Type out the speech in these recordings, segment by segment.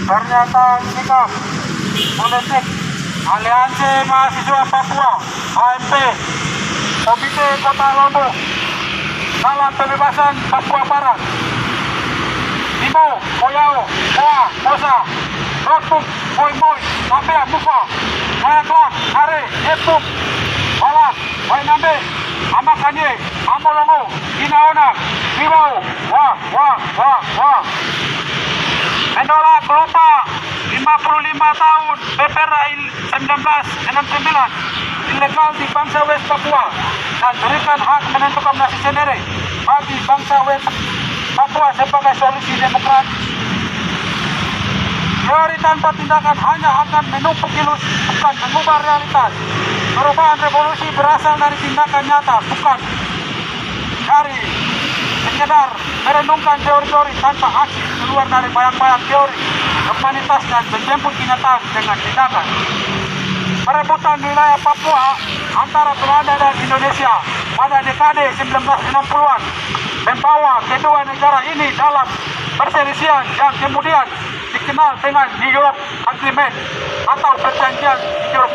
pernyataan sikap politik Aliansi Mahasiswa Papua AMP Komite Kota Lombok dalam pembebasan Papua Barat. Ibu, Koyao, Koa, Kosa, Rotuk, Boy Boy, Napea, Mufa, Nayaklak, Nare, Epuk, Balak, Wainambe, Amakanye, Amolongo, Inaona, Riwau, Wah. Menolak berupa 55 tahun BPRA 1969 ilegal di bangsa West Papua dan berikan hak menentukan nasib sendiri bagi bangsa West Papua sebagai solusi demokratis. Teori tanpa tindakan hanya akan menumpuk ilus, bukan mengubah realitas. Perubahan revolusi berasal dari tindakan nyata, bukan dari sekedar merenungkan teori-teori tanpa aksi, keluar dari bayang-bayang teori humanitas dan menjemput kenyataan dengan tindakan. Perebutan wilayah Papua antara Belanda dan Indonesia pada dekade 1960-an membawa kedua negara ini dalam perselisihan yang kemudian dikenal dengan New York Agreement atau perjanjian New York.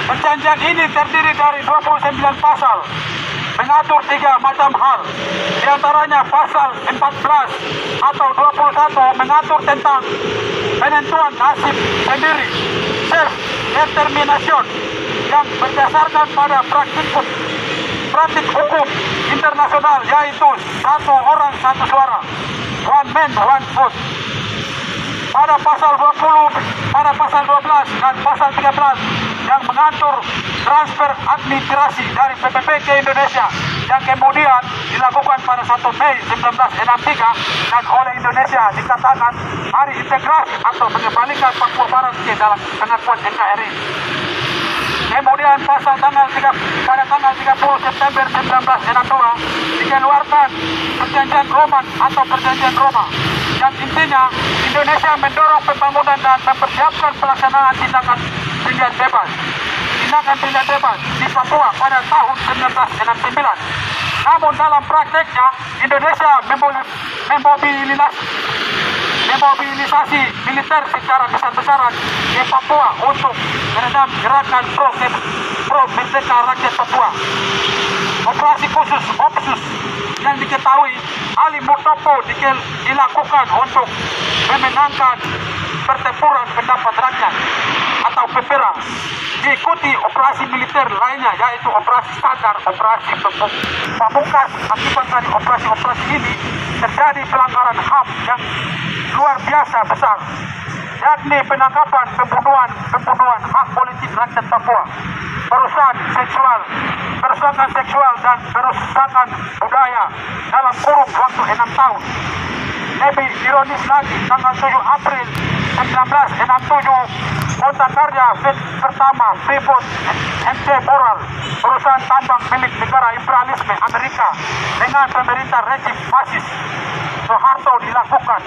Perjanjian ini terdiri dari 29 pasal, mengatur 3 macam hal, diantaranya pasal 14 atau 21 mengatur tentang penentuan nasib sendiri, self-determination, yang berdasarkan pada praktik hukum internasional, yaitu satu orang satu suara, one man one vote. Pada pasal 12 dan pasal 13 yang mengatur transfer administrasi dari PPP ke Indonesia yang kemudian dilakukan pada 1 Mei 1963 dan oleh Indonesia dikatakan hari integrasi atau mengembalikan Papua Barat ke dalam pengakuan NKRI. Kemudian pada tanggal 30 September 1962 dikeluarkan perjanjian Roma atau perjanjian Roma yang intinya Indonesia mendorong pembangunan dan mempersiapkan pelaksanaan tindakan pilihan bebas di Papua pada tahun 1969. Namun dalam prakteknya Indonesia memobilisasi militer secara besar-besaran di Papua untuk meredam gerakan pro merdeka rakyat Papua. Operasi khusus OPSUS yang diketahui Ali Mutopo dilakukan untuk memenangkan pertempuran pendapat rakyat atau PPRA, diikuti operasi militer lainnya yaitu operasi standar, operasi pamungkas. Akibat dari operasi-operasi ini terjadi pelanggaran HAM yang luar biasa besar, yakni penangkapan, pembunuhan hak politik rakyat Papua, perusakan seksual dan perusakan budaya dalam kurun waktu 6 tahun. Lebih ironis lagi, tanggal 7 April 1967, Kota Karya pertama Freeport MC Boral, perusahaan tambang milik negara imperialisme Amerika dengan pemerintah rejim fasis Soeharto dilakukan,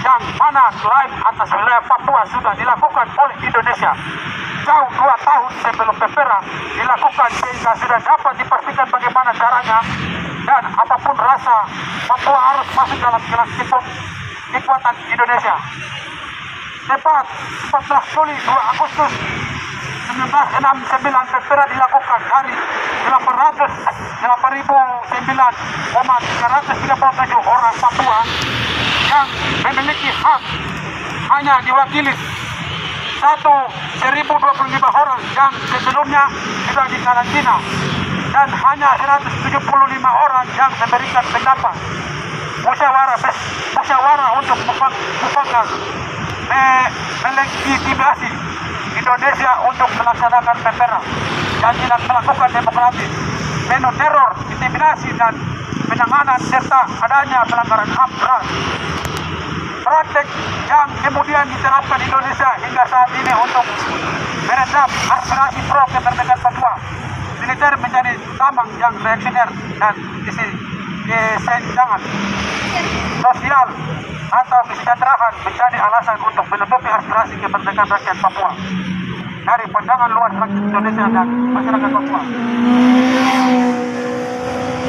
yang mana klaim atas wilayah Papua sudah dilakukan oleh Indonesia jauh 2 tahun sebelum PPRA dilakukan, sehingga sudah dapat dipastikan bagaimana caranya dan apapun rasa Papua harus masuk dalam kelas kekuatan Indonesia. Tepat 14 Juli 2 Agustus 1969 PPRA dilakukan dari 809,337 orang Papua yang memiliki hak hanya diwakili 1.025 orang yang sebelumnya sudah dikarantina dan hanya 175 orang yang memberikan pendapat musyawarah untuk mufakat melegitimasi Indonesia untuk melaksanakan PPRA dan tidak melakukan demokratis, penuh teror, intimidasi dan penanganan serta adanya pelanggaran HAM berat. Praktek yang kemudian diterapkan Indonesia hingga saat ini untuk meredam aspirasi pro kemerdekaan Papua. Militer menjadi tamang yang reaksioner dan kesenjangan sosial atau kesejahteraan menjadi alasan untuk menutupi aspirasi kemerdekaan rakyat Papua dari pandangan luas rakyat Indonesia dan masyarakat Papua.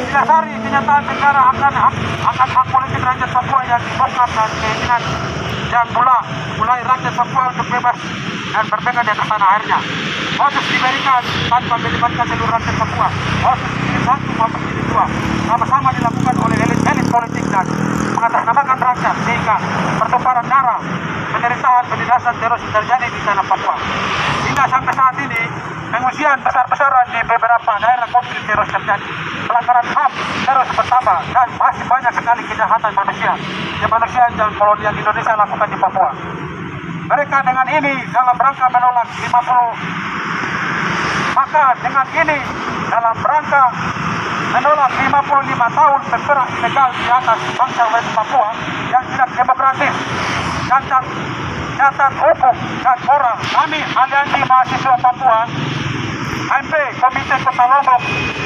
Didasari kenyataan negara akan hak politik rakyat Papua yang dibongkar dan keinginan dan mulai rakyat Papua untuk bebas dan berpegang di atas tanah airnya. Otsus diberikan tanpa melibatkan seluruh rakyat Papua. Otsus jilid 1 maupun jilid 2 sama-sama dilakukan oleh elit-elit politik dan mengatasnamakan rakyat sehingga pertumpahan darah, penderitaan, penindasan terus terjadi di tanah Papua. Hingga sampai saat ini pengungsian besar-besaran di beberapa daerah konflik terus terjadi. Pelanggaran HAM terus bertambah dan masih banyak sekali kejahatan kemanusiaan dan kolonial Indonesia lakukan di Papua. Mereka dengan ini dalam rangka menolak 55 tahun berperang ilegal di atas bangsa West Papua yang tidak demokratis, cacat hukum dan moral. Kami Aliansi Mahasiswa Papua AMP Komite Kota Lombok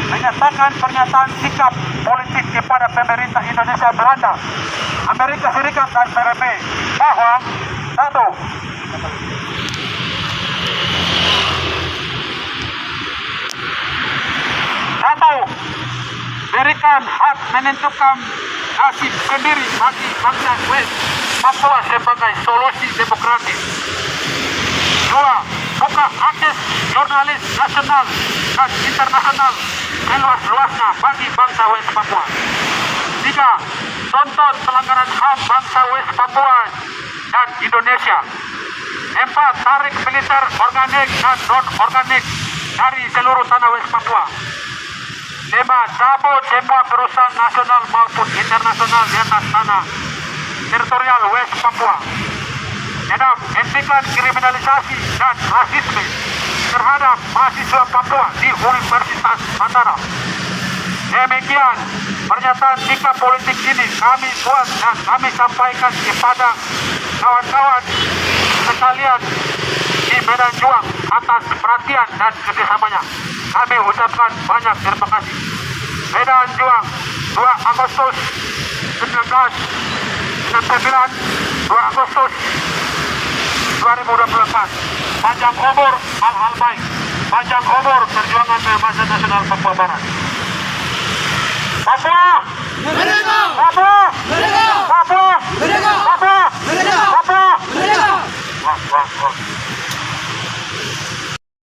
menyatakan pernyataan sikap politik kepada pemerintah Indonesia, Belanda, Amerika Serikat dan PBB bahwa 1. Berikan hak menentukan nasib sendiri bagi bangsa West Papua sebagai solusi demokratis. 2. Buka akses jurnalis nasional dan internasional seluas-luasnya bagi bangsa West Papua. 3. Tonton pelanggaran HAM bangsa West Papua dan Indonesia. 4. Tarik militer organik dan non-organik dari seluruh tanah West Papua. 5. Cabut semua perusahaan nasional maupun internasional di atas tanah teritorial West Papua. 6. Hentikan kriminalisasi dan rasisme terhadap mahasiswa Papua di Universitas Mataram. Demikian pernyataan sikap politik ini kami buat dan kami sampaikan kepada kawan-kawan sekalian di Medan Juang atas perhatian dan kerjasamanya. Kami ucapkan banyak terima kasih. Medan Juang 2 Agustus 1999, 2 Agustus 2024. Panjang umur hal-hal baik, panjang umur perjuangan kebebasan nasional Papua Barat. Papua